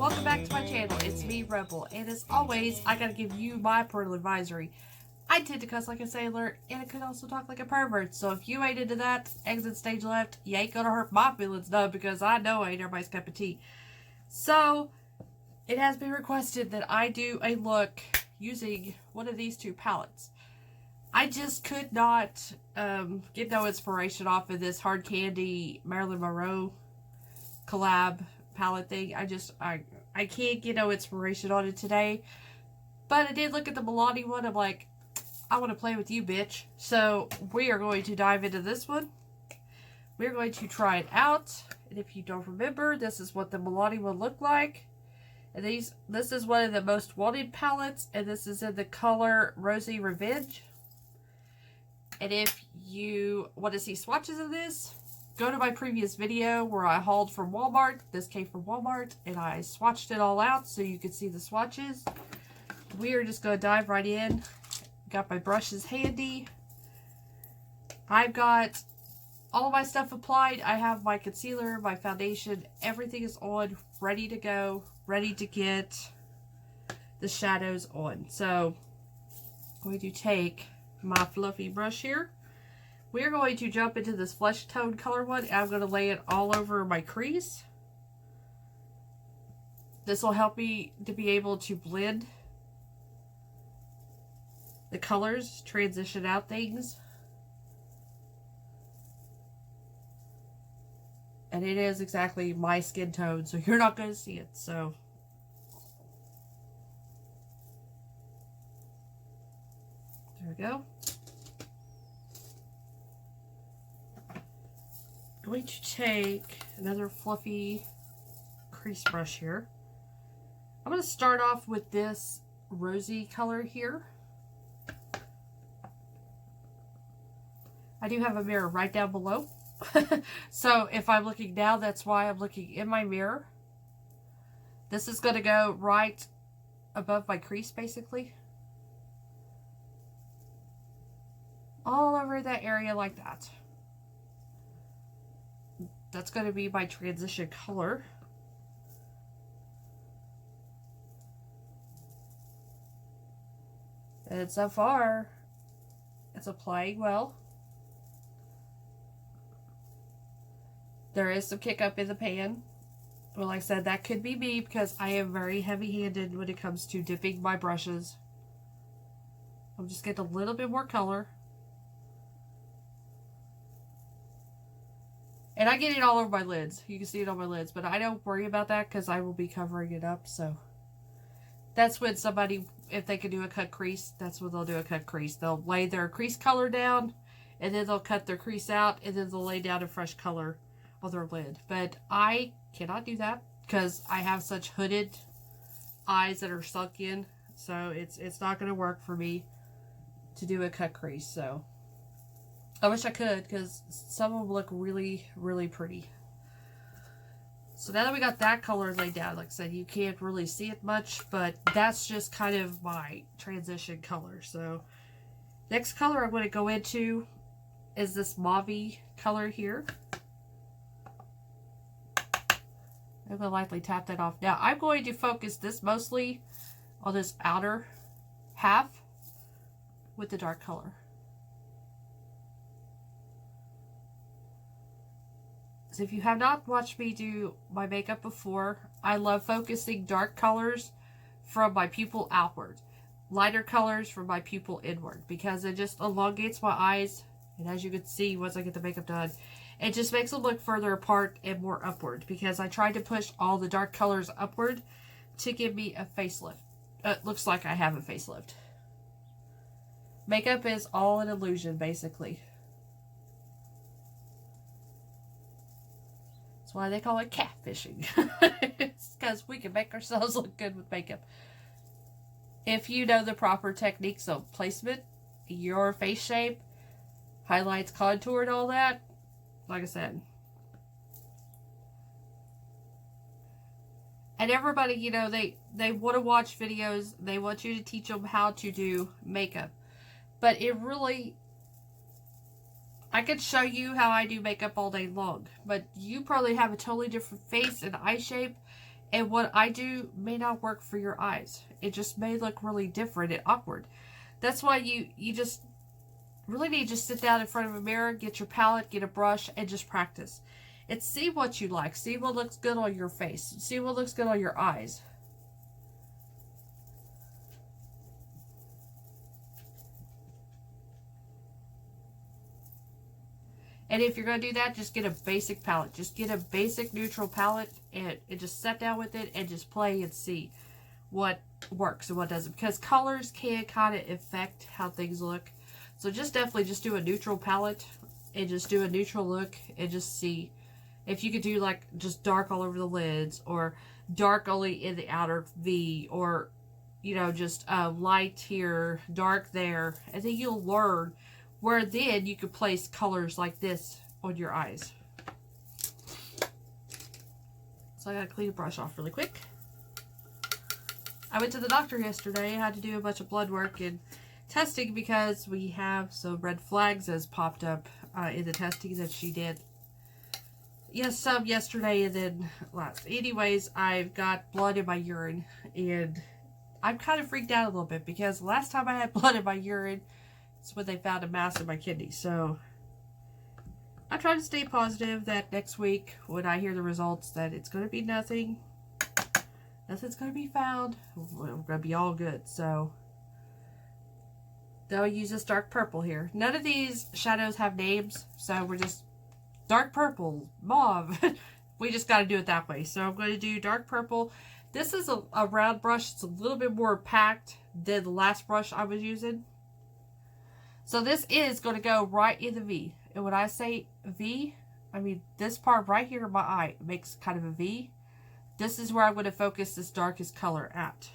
welcome back to my channel. It's me, Rebel, and as always, I gotta give you my parental advisory. I tend to cuss like a sailor, and I could also talk like a pervert, so if you ain't into that, exit stage left. You ain't gonna hurt my feelings, though, because I know I ain't everybody's cup of tea. So, it has been requested that I do a look using one of these two palettes. I just could not get no inspiration off of this Hard Candy Marilyn Monroe collab palette thing. I can't get no inspiration on it today. But I did look at the Milani one. I'm like, I want to play with you, bitch. So we are going to dive into this one. We're going to try it out. And if you don't remember, this is what the Milani one looked like. And this is one of the most wanted palettes. And this is in the color Rosey Revenge. And if you want to see swatches of this, go to my previous video where I hauled from Walmart. This came from Walmart, and I swatched it all out so you could see the swatches. We are just going to dive right in. Got my brushes handy. I've got all of my stuff applied. I have my concealer, my foundation. Everything is on, ready to go, ready to get the shadows on. So, I'm going to take my fluffy brush here. We're going to jump into this flesh tone color one, and I'm going to lay it all over my crease. This will help me to be able to blend the colors, transition out things. And it is exactly my skin tone, so you're not going to see it. So there we go. I'm going to take another fluffy crease brush here. I'm going to start off with this rosy color here. I do have a mirror right down below. So if I'm looking down, that's why I'm looking in my mirror. This is going to go right above my crease, basically. All over that area like that. That's going to be my transition color. And so far, it's applying well. There is some kick up in the pan. Well, like I said, that could be me because I am very heavy-handed when it comes to dipping my brushes. I'll just get a little bit more color. And I get it all over my lids. You can see it on my lids. But I don't worry about that because I will be covering it up. So that's when somebody, if they can do a cut crease, that's when they'll do a cut crease. They'll lay their crease color down. And then they'll cut their crease out. And then they'll lay down a fresh color on their lid. But I cannot do that because I have such hooded eyes that are sunk in. So it's not going to work for me to do a cut crease. So I wish I could because some of them look really, really pretty. So now that we got that color laid down, like I said, you can't really see it much, but that's just kind of my transition color. So next color I'm going to go into is this mauve color here. I'm going to lightly tap that off. Now I'm going to focus this mostly on this outer half with the dark color. So if you have not watched me do my makeup before, I love focusing dark colors from my pupil outward, lighter colors from my pupil inward, because it just elongates my eyes. And as you can see, once I get the makeup done, it just makes them look further apart and more upward, because I tried to push all the dark colors upward to give me a facelift. It looks like I have a facelift. Makeup is all an illusion, basically. That's why they call it catfishing. It's because we can make ourselves look good with makeup. If you know the proper techniques of placement, your face shape, highlights, contour, and all that, like I said. And everybody, you know, they want to watch videos. They want you to teach them how to do makeup. But it really, I could show you how I do makeup all day long, but you probably have a totally different face and eye shape And what I do may not work for your eyes. It just may look really different and awkward. That's why you just really need to just sit down in front of a mirror, get your palette, get a brush, and just practice. And see what you like. See what looks good on your face. See what looks good on your eyes. And if you're going to do that, just get a basic palette. Just get a basic neutral palette and just sit down with it and just play and see what works and what doesn't. Because colors can kind of affect how things look. So just definitely just do a neutral palette and just do a neutral look and just see if you could do like just dark all over the lids or dark only in the outer V, or you know, just light here, dark there. And then you'll learn where then you could place colors like this on your eyes. So I gotta clean the brush off really quick. I went to the doctor yesterday. I had to do a bunch of blood work and testing because we have some red flags as popped up in the testing that she did. Yes, some yesterday and then last. Anyways, I've got blood in my urine and I'm kind of freaked out a little bit because last time I had blood in my urine, it's when they found a mass in my kidney. So I try to stay positive that next week when I hear the results that it's going to be nothing. Nothing's going to be found. We're going to be all good. So they'll use this dark purple here. None of these shadows have names. So we're just dark purple, mauve. We just got to do it that way. So I'm going to do dark purple. This is a round brush. It's a little bit more packed than the last brush I was using. So this is going to go right in the V. And when I say V, I mean this part right here in my eye makes kind of a V. This is where I'm going to focus this darkest color at.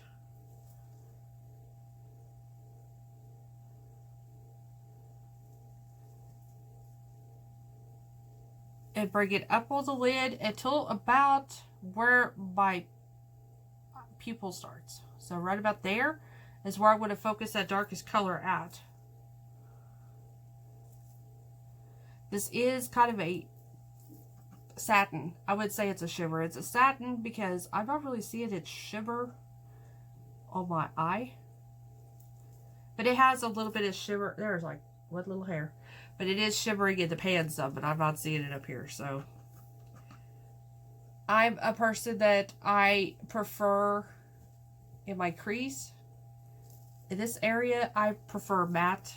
And bring it up on the lid until about where my pupil starts. So right about there is where I'm going to focus that darkest color at. This is kind of a satin. I would say it's a shimmer. It's a satin because I'm not really seeing it shimmer on my eye. But it has a little bit of shimmer. There's like one little hair. But it is shimmering in the pan some, but I'm not seeing it up here. So I'm a person that I prefer in my crease. In this area, I prefer matte.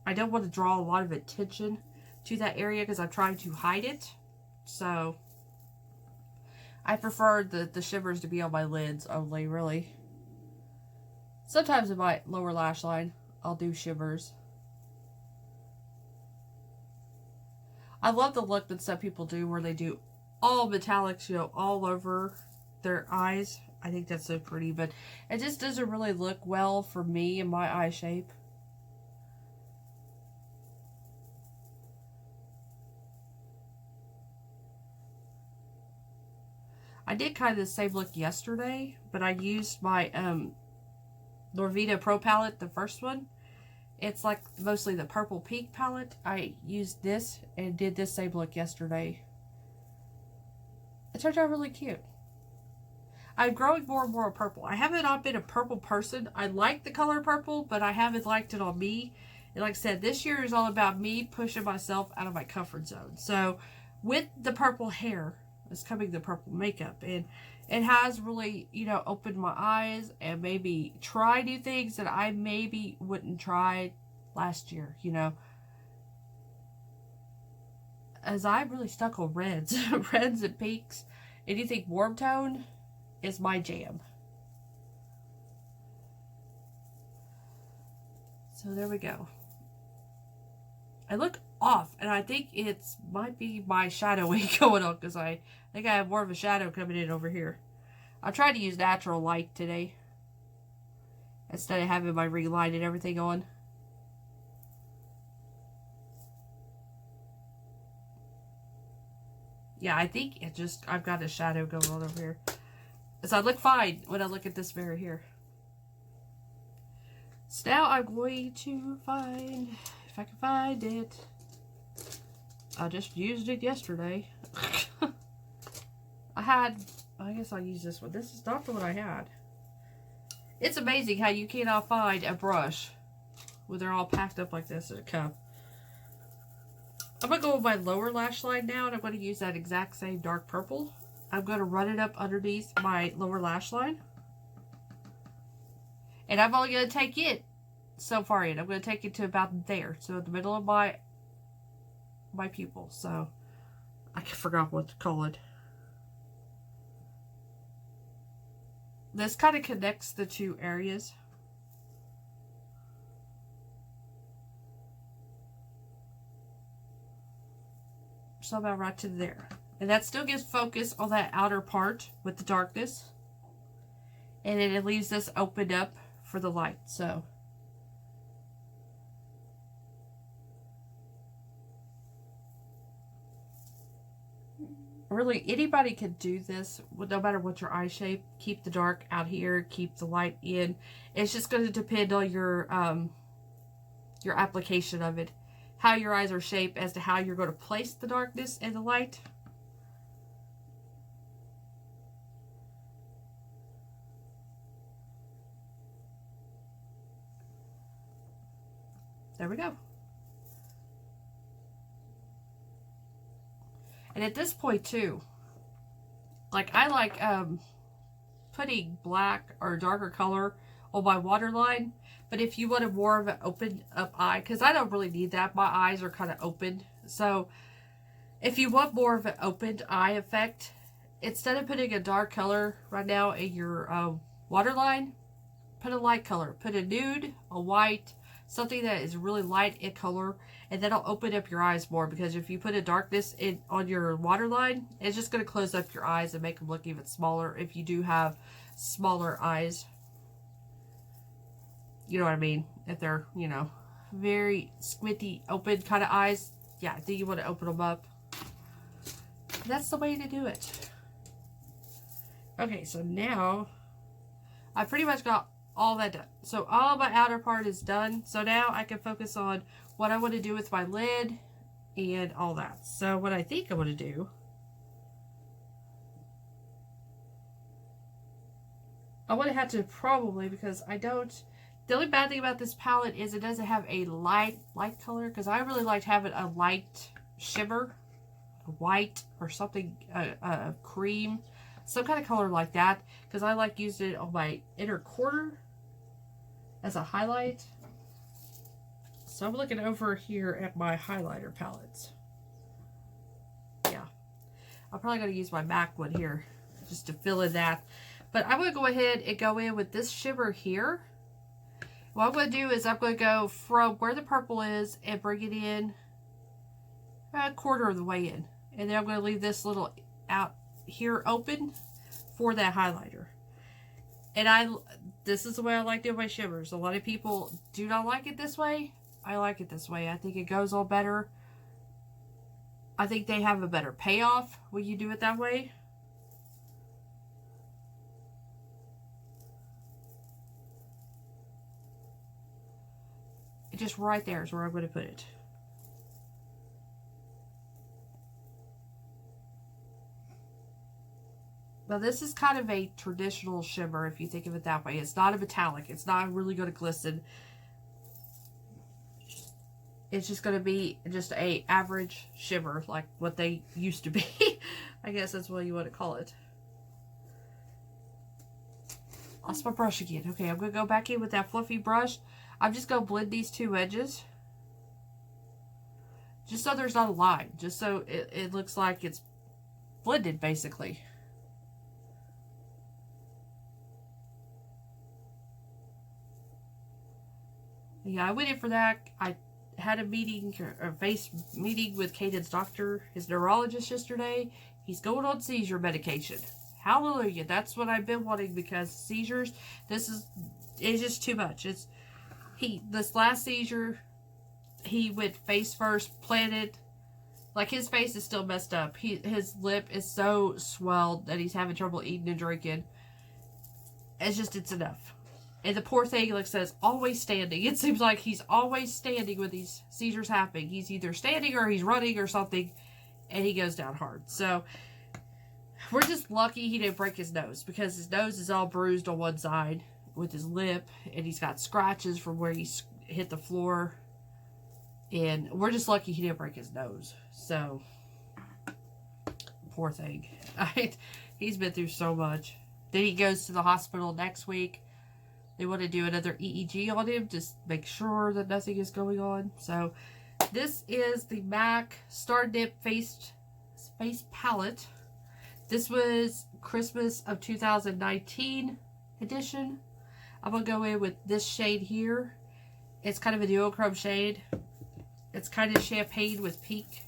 I don't want to draw a lot of attention to that area because I'm trying to hide it. So I prefer the shimmers to be on my lids only, really. Sometimes in my lower lash line, I'll do shimmers. I love the look that some people do where they do all metallics, you know, all over their eyes. I think that's so pretty, but it just doesn't really look well for me and my eye shape. I did kind of the same look yesterday, but I used my Norvita Pro palette, the first one. It's like mostly the purple pink palette. I used this and did this same look yesterday. It turned out really cute. I'm growing more and more purple. I haven't not been a purple person. I like the color purple, but I haven't liked it on me. And like I said, this year is all about me pushing myself out of my comfort zone. So with the purple hair is coming the purple makeup. And it has really, you know, opened my eyes and maybe try new things that I maybe wouldn't try last year, you know. As I'm really stuck on reds. Reds and pinks. Anything warm tone is my jam. So there we go. I look off, and I think it's might be my shadowing going on because I think I have more of a shadow coming in over here. I tried to use natural light today instead of having my ring light and everything on. Yeah, I think it just, I've got a shadow going on over here. So I look fine when I look at this mirror here. So now I'm going to find, if I can find it. I just used it yesterday. I had I guess I'll use this one. This is not the one I had. It's amazing how you cannot find a brush when they're all packed up like this in a cup. I'm going to go with my lower lash line now, and I'm going to use that exact same dark purple. I'm going to run it up underneath my lower lash line. And I'm only going to take it so far in. I'm going to take it to about there. So in the middle of my pupil. So I forgot what to call it. This kind of connects the two areas. So about right to there. And that still gives focus on that outer part with the darkness. And then it leaves this opened up for the light. So really, anybody can do this, no matter what your eye shape. Keep the dark out here, keep the light in. It's just going to depend on your application of it, how your eyes are shaped as to how you're going to place the darkness and the light. There we go. And at this point too, like I like putting black or darker color on my waterline. But if you wanted more of an open up eye, because I don't really need that. My eyes are kind of open. So if you want more of an opened eye effect, instead of putting a dark color right now in your waterline, put a light color. Put a nude, a white, something that is really light in color, and that'll open up your eyes more, because if you put a darkness in on your waterline, it's just going to close up your eyes and make them look even smaller if you do have smaller eyes. You know what I mean? If they're, you know, very squinty, open kind of eyes, yeah, I think you want to open them up. That's the way to do it. Okay, so now I pretty much got all that done. So all my outer part is done. So now I can focus on what I want to do with my lid and all that. So what I think I want to do, I would have to probably, because I don't, the only bad thing about this palette is it doesn't have a light color, because I really liked having a light shimmer, white or something, cream, some kind of color like that, because I like using it on my inner corner as a highlight. So I'm looking over here at my highlighter palettes. Yeah, I'm probably going to use my MAC one here just to fill in that. But I'm going to go ahead and go in with this shimmer here. What I'm going to do is I'm going to go from where the purple is and bring it in a quarter of the way in. And then I'm going to leave this little out here open for that highlighter. And this is the way I like doing my shimmers. A lot of people do not like it this way. I like it this way. I think it goes all better. I think they have a better payoff when you do it that way. Just right there is where I'm going to put it. Now this is kind of a traditional shimmer if you think of it that way. It's not a metallic. It's not really going to glisten. It's just going to be just a average shimmer like what they used to be. I guess that's what you want to call it. Lost my brush again. Okay, I'm going to go back in with that fluffy brush. I'm just going to blend these two edges. Just so there's not a line. Just so it looks like it's blended, basically. Yeah, I went in for that. I had a meeting, a face meeting with Caden's doctor, his neurologist yesterday. He's going on seizure medication. Hallelujah. That's what I've been wanting, because seizures, it's just too much. This last seizure, he went face first, planted, like his face is still messed up. His lip is so swelled that he's having trouble eating and drinking. It's enough. And the poor thing, like I said, is always standing. It seems like he's always standing when these seizures happen. He's either standing or he's running or something, and he goes down hard. So we're just lucky he didn't break his nose, because his nose is all bruised on one side with his lip, and he's got scratches from where he hit the floor, and we're just lucky he didn't break his nose. So, poor thing. He's been through so much. Then he goes to the hospital next week. They want to do another EEG on him, just make sure that nothing is going on. So, this is the MAC Star Dip Face Palette. This was Christmas of 2019 edition. I'm going to go in with this shade here. It's kind of a duochrome shade. It's kind of champagne with pink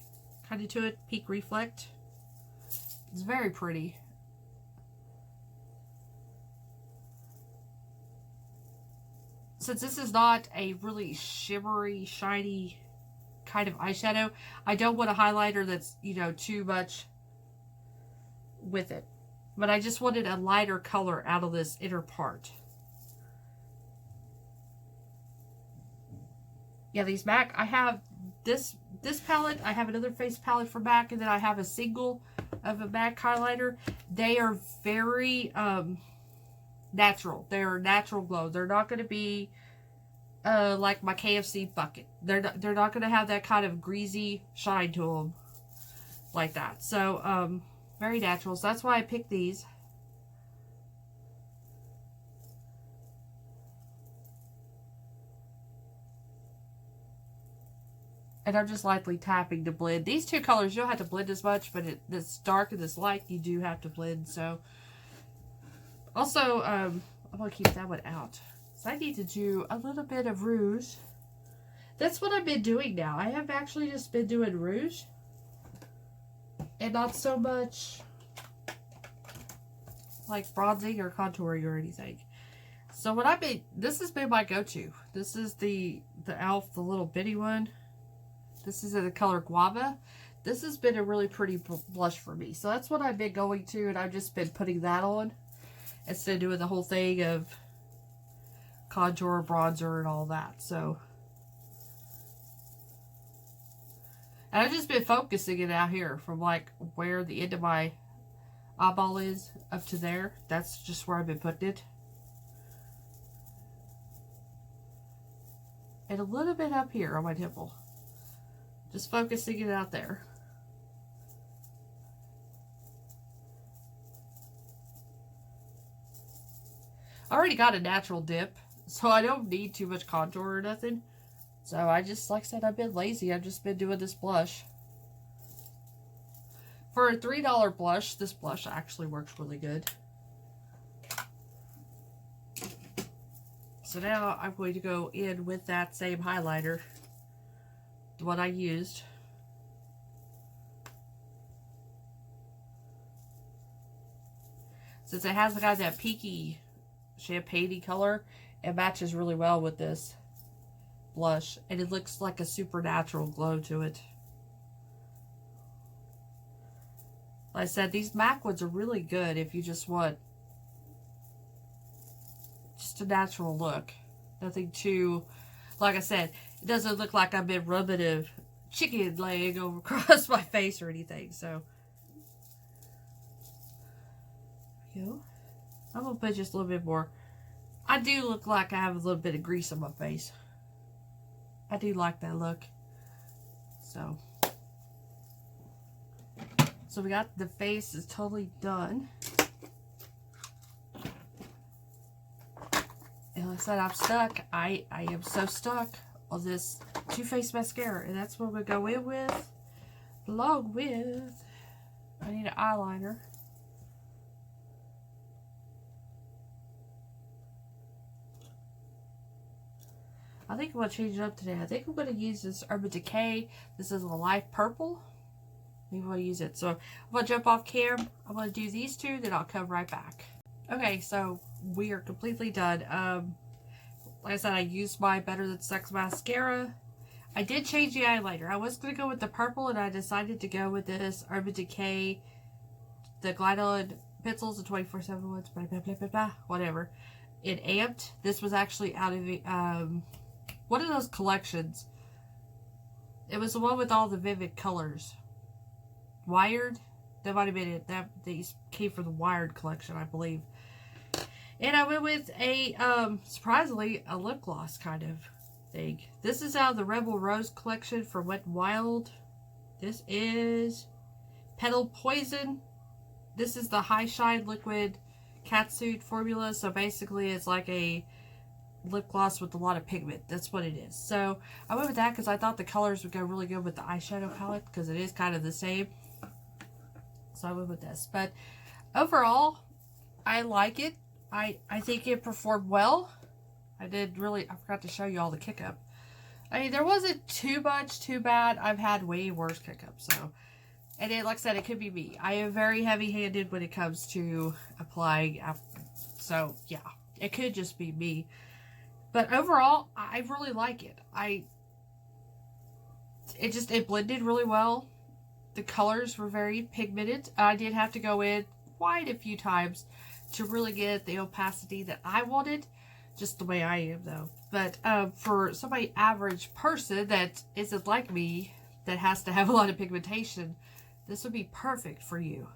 kind of to it. Pink reflect. It's very pretty. Since this is not a really shimmery, shiny kind of eyeshadow, I don't want a highlighter that's, you know, too much with it. But I just wanted a lighter color out of this inner part. Yeah, these MAC, I have this palette, I have another face palette for MAC, and then I have a single of a MAC highlighter. They are very natural. They're natural glow. They're not going to be like my KFC bucket. They're not going to have that kind of greasy shine to them like that. So, very natural. So that's why I picked these. And I'm just lightly tapping to blend. These two colors, you don't have to blend as much, but this dark and this light, you do have to blend. So, also, I'm going to keep that one out. So I need to do a little bit of rouge. That's what I've been doing now. I have actually just been doing rouge. And not so much like bronzing or contouring or anything. So what I've been, this has been my go-to. This is the e.l.f., the little bitty one. This is in the color Guava. This has been a really pretty blush for me. So that's what I've been going to, and I've just been putting that on instead of doing the whole thing of contour, bronzer, and all that. So, and I've just been focusing it out here from like where the end of my eyeball is up to there. That's just where I've been putting it. And a little bit up here on my temple. Just focusing it out there. I already got a natural dip, so I don't need too much contour or nothing. So I just, like I said, I've been lazy. I've just been doing this blush. For a $3 blush, this blush actually works really good. So now I'm going to go in with that same highlighter, the one I used. Since it has got that peaky champagne-y color, it matches really well with this blush, and it looks like a supernatural glow to it. Like I said, these MAC ones are really good if you just want just a natural look. Nothing too, like I said, it doesn't look like I've been rubbing a chicken leg over across my face or anything. So, I'm gonna put just a little bit more. I do look like I have a little bit of grease on my face. I do like that look. So we got the face is totally done. And like I said, I'm stuck. I am so stuck on this Too Faced mascara. And that's what we're going to go in with. Along with, I need an eyeliner. I think I'm going to change it up today. I think I'm going to use this Urban Decay. This is a light purple. I think I'm going to use it. So I'm going to jump off cam. I'm going to do these two, then I'll come right back. Okay, so we are completely done. Like I said, I used my Better Than Sex mascara. I did change the eyeliner. I was going to go with the purple, and I decided to go with this Urban Decay, the Glide On pencils, the 24/7 ones, blah, blah, blah, blah, blah, whatever. It Amped. This was actually out of the, one of those collections. It was the one with all the vivid colors. Wired. That might have been it. These came from the Wired collection, I believe. And I went with a, surprisingly, a lip gloss kind of thing. This is out of the Rebel Rose collection for Wet n Wild. This is Petal Poison. This is the High Shine Liquid Catsuit formula. So basically it's like a lip gloss with a lot of pigment. That's what it is. So I went with that because I thought the colors would go really good with the eyeshadow palette, because it is kind of the same. So I went with this. But overall, I like it. I think it performed well. I forgot to show you all the kick up. I mean, there wasn't too much too bad. I've had way worse kick ups. So, and it, like I said, it could be me. I am very heavy handed when it comes to applying. So yeah, it could just be me. But overall, I really like it. It blended really well. The colors were very pigmented. I did have to go in quite a few times to really get the opacity that I wanted. Just the way I am, though. But for somebody average person that isn't like me, that has to have a lot of pigmentation, this would be perfect for you.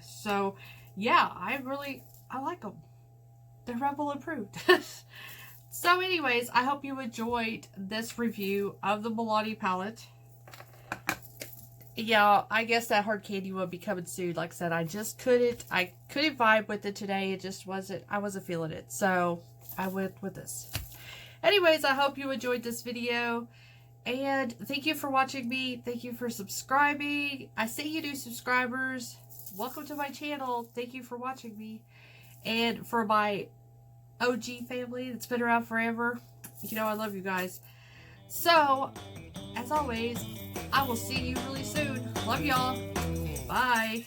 So, yeah, I like them. They're Rebel approved. So, anyways, I hope you enjoyed this review of the Milani palette. Yeah, I guess that hard candy will be coming soon. Like I said, I couldn't vibe with it today. It just I wasn't feeling it. So I went with this. Anyways, I hope you enjoyed this video. And thank you for watching me. Thank you for subscribing. I see you new subscribers. Welcome to my channel. Thank you for watching me. And for my OG family that's been around forever, you know I love you guys. So, as always, I will see you really soon. Love y'all. Bye.